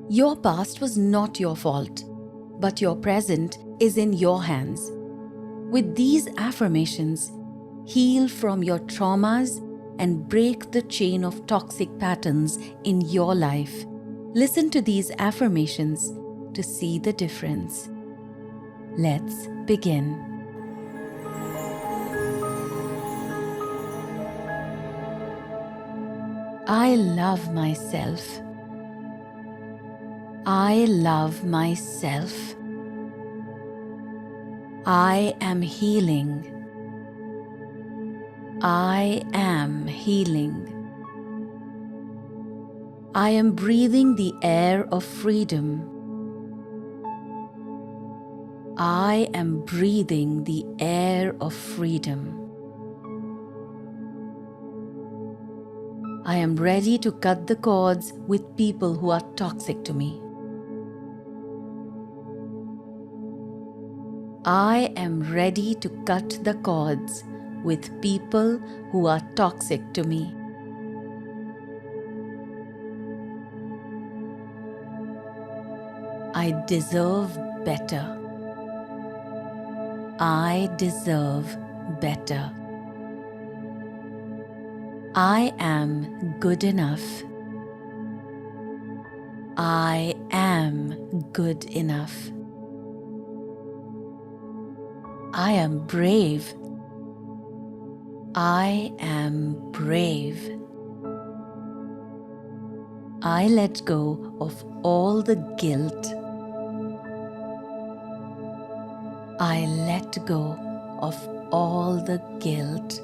Your past was not your fault, but your present is in your hands. With these affirmations, heal from your traumas and break the chain of toxic patterns in your life. Listen to these affirmations to see the difference. Let's begin. I love myself. I love myself. I am healing. I am healing. I am breathing the air of freedom. I am breathing the air of freedom. I am ready to cut the cords with people who are toxic to me. I am ready to cut the cords with people who are toxic to me. I deserve better. I deserve better. I am good enough. I am good enough. I am brave. I am brave. I let go of all the guilt. I let go of all the guilt.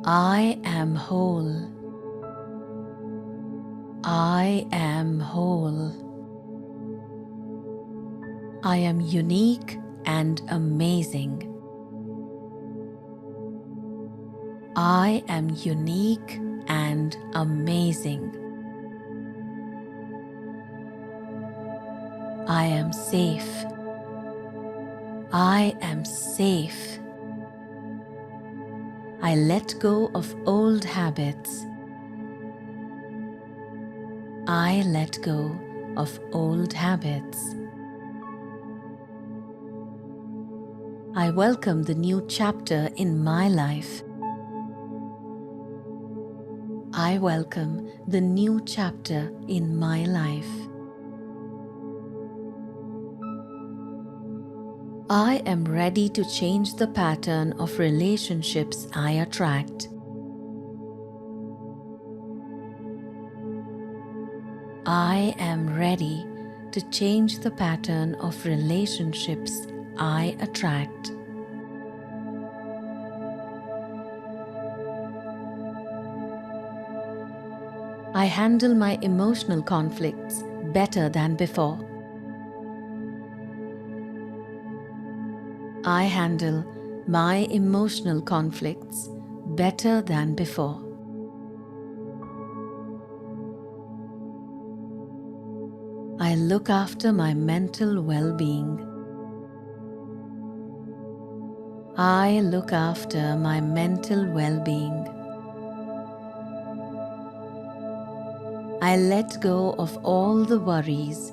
I am whole. I am whole. I am unique and amazing. I am unique and amazing. I am safe. I am safe. I let go of old habits. I let go of old habits. I welcome the new chapter in my life. I welcome the new chapter in my life. I am ready to change the pattern of relationships I attract. I am ready to change the pattern of relationships I attract. I handle my emotional conflicts better than before. I handle my emotional conflicts better than before. I look after my mental well-being. I look after my mental well-being. I let go of all the worries.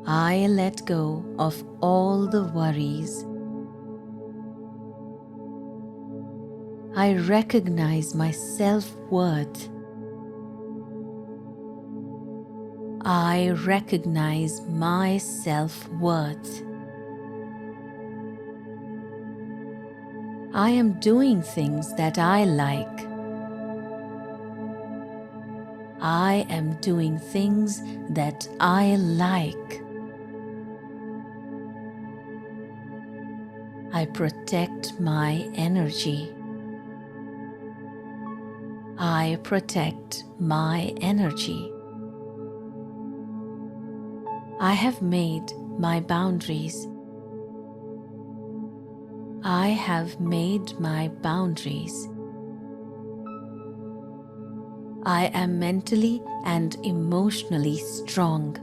I let go of all the worries. I recognize my self-worth. I recognize my self-worth. I am doing things that I like. I am doing things that I like. I protect my energy. I protect my energy. I have made my boundaries. I have made my boundaries. I am mentally and emotionally strong.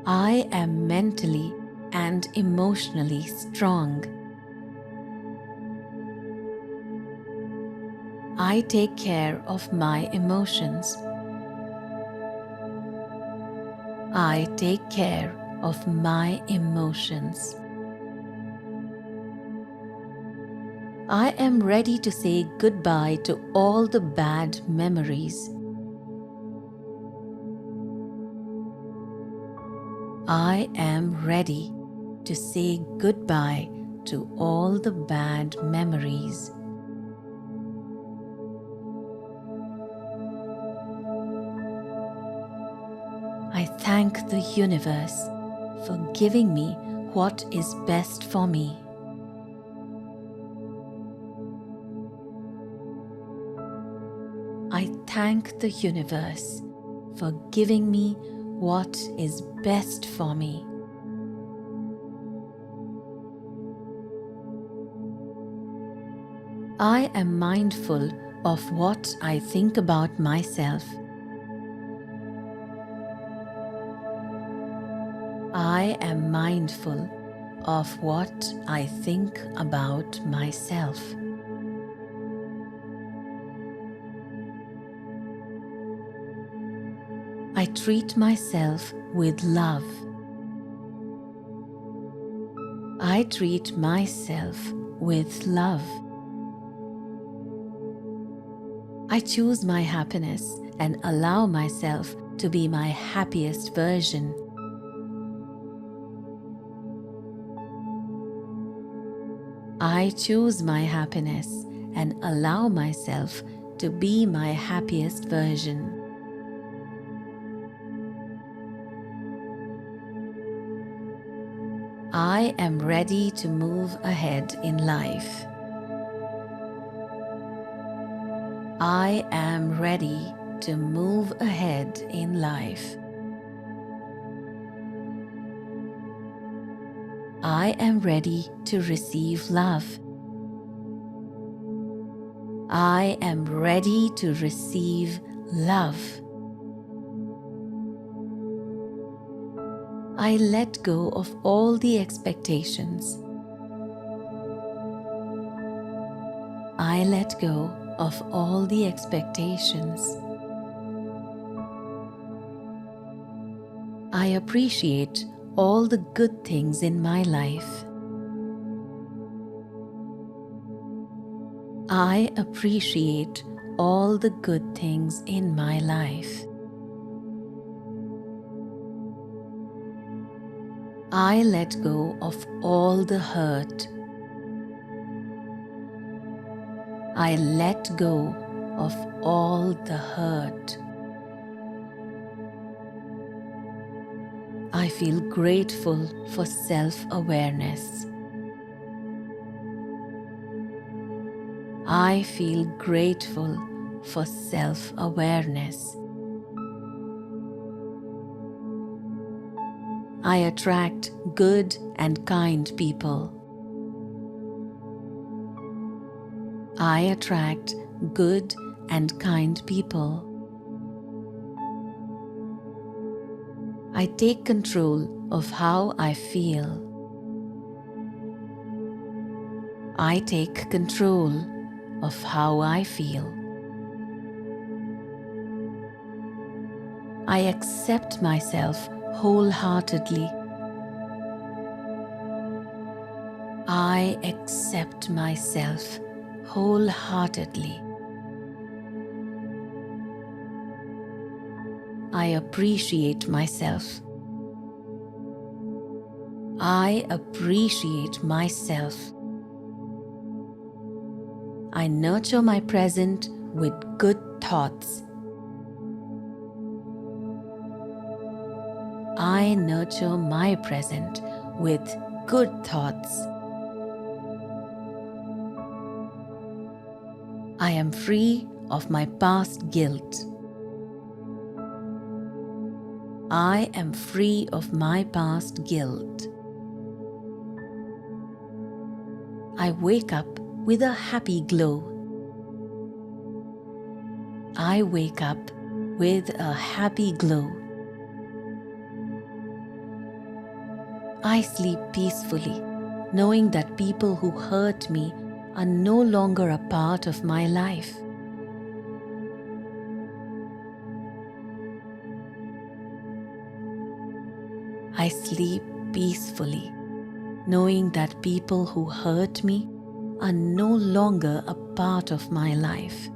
I am mentally and emotionally strong. I take care of my emotions. I take care of my emotions. I am ready to say goodbye to all the bad memories. I am ready to say goodbye to all the bad memories. I thank the universe for giving me what is best for me. I thank the universe for giving me what is best for me. I am mindful of what I think about myself. I am mindful of what I think about myself. I treat myself with love. I treat myself with love. I choose my happiness and allow myself to be my happiest version. I choose my happiness and allow myself to be my happiest version. I am ready to move ahead in life. I am ready to move ahead in life. I am ready to receive love. I am ready to receive love. I let go of all the expectations. I let go of all the expectations. I appreciate all the good things in my life. I appreciate all the good things in my life. I let go of all the hurt. I let go of all the hurt. I feel grateful for self-awareness. I feel grateful for self-awareness. I attract good and kind people. I attract good and kind people. I take control of how I feel. I take control of how I feel. I accept myself wholeheartedly. I accept myself wholeheartedly. I appreciate myself. I appreciate myself. I nurture my present with good thoughts. I nurture my present with good thoughts. I am free of my past guilt. I am free of my past guilt. I wake up with a happy glow. I wake up with a happy glow. I sleep peacefully, knowing that people who hurt me are no longer a part of my life. I sleep peacefully, knowing that people who hurt me are no longer a part of my life.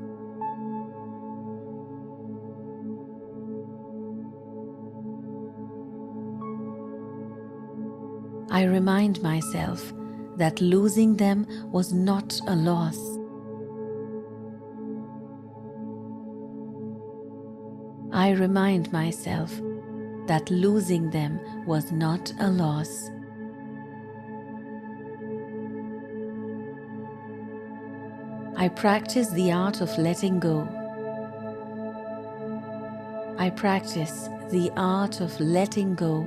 I remind myself that losing them was not a loss. I remind myself that losing them was not a loss. I practice the art of letting go. I practice the art of letting go.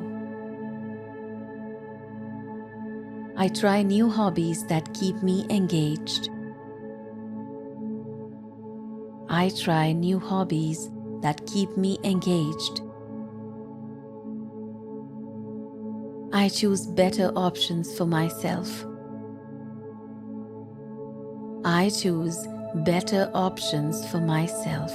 I try new hobbies that keep me engaged. I try new hobbies that keep me engaged. I choose better options for myself. I choose better options for myself.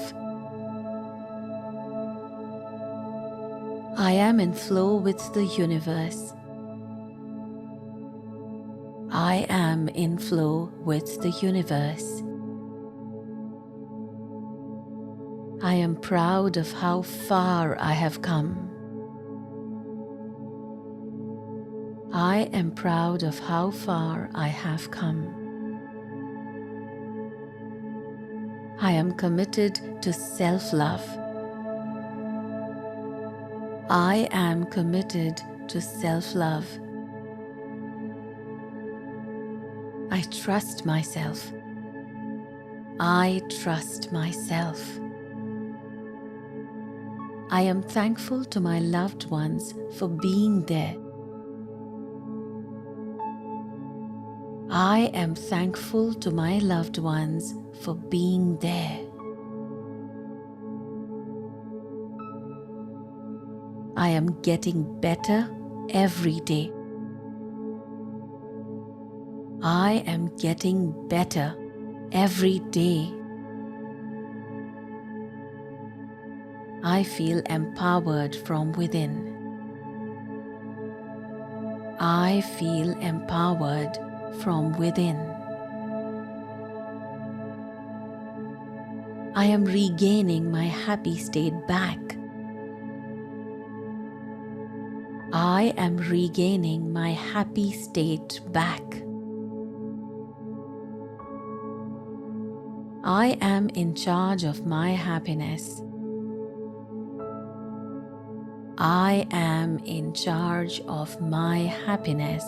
I am in flow with the universe. I am in flow with the universe. I am proud of how far I have come. I am proud of how far I have come. I am committed to self-love. I am committed to self-love. I trust myself. I trust myself. I am thankful to my loved ones for being there. I am thankful to my loved ones for being there. I am getting better every day. I am getting better every day. I feel empowered from within. I feel empowered from within. I am regaining my happy state back. I am regaining my happy state back. I am in charge of my happiness. I am in charge of my happiness.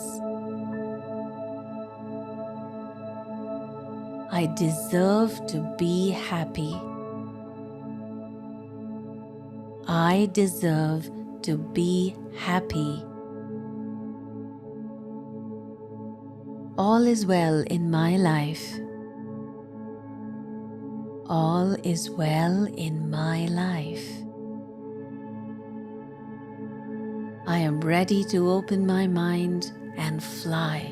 I deserve to be happy. I deserve to be happy. All is well in my life. All is well in my life. I am ready to open my mind and fly.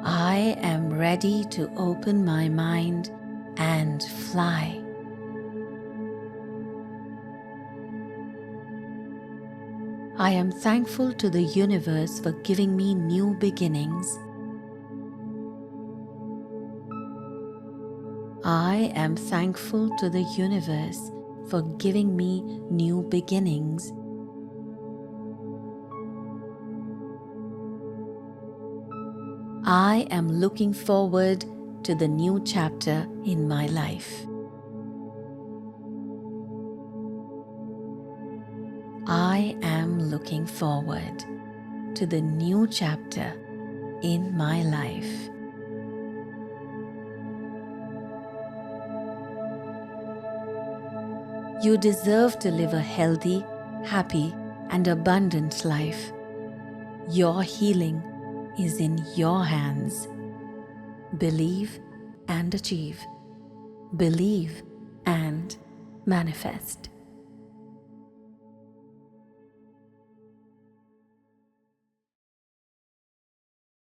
I am ready to open my mind and fly. I am thankful to the universe for giving me new beginnings. I am thankful to the universe for giving me new beginnings. I am looking forward to the new chapter in my life. I am looking forward to the new chapter in my life. You deserve to live a healthy, happy, and abundant life. Your healing is in your hands. Believe and achieve. Believe and manifest.